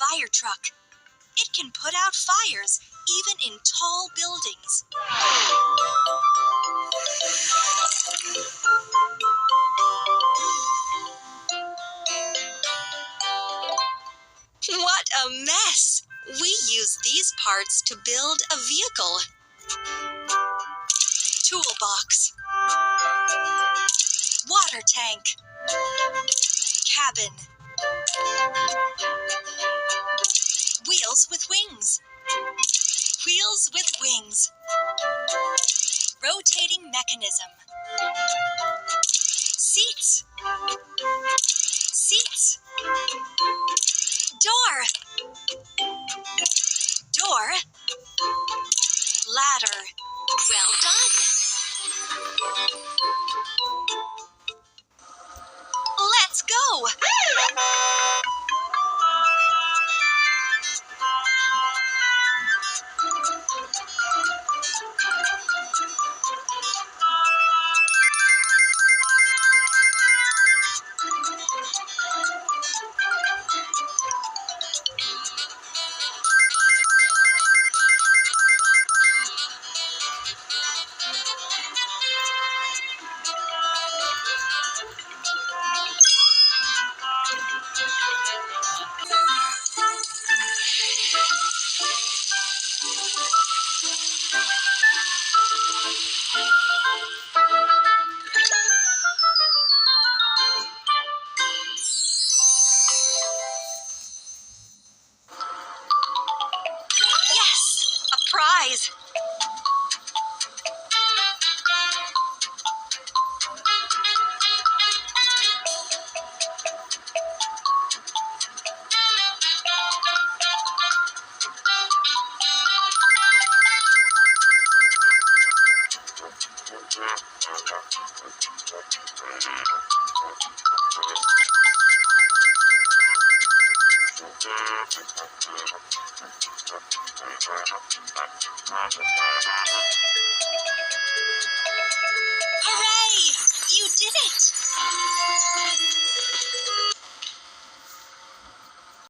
fire truck. It can put out fires even in tall buildings. What a mess! We use these parts to build a vehicle. Toolbox. Water tank. Cabin. Wheels with wings. Wheels with wings. Rotating mechanism. Seats. Seats. Door. Door. Ladder. Well done. Let's go. Yes, a prize.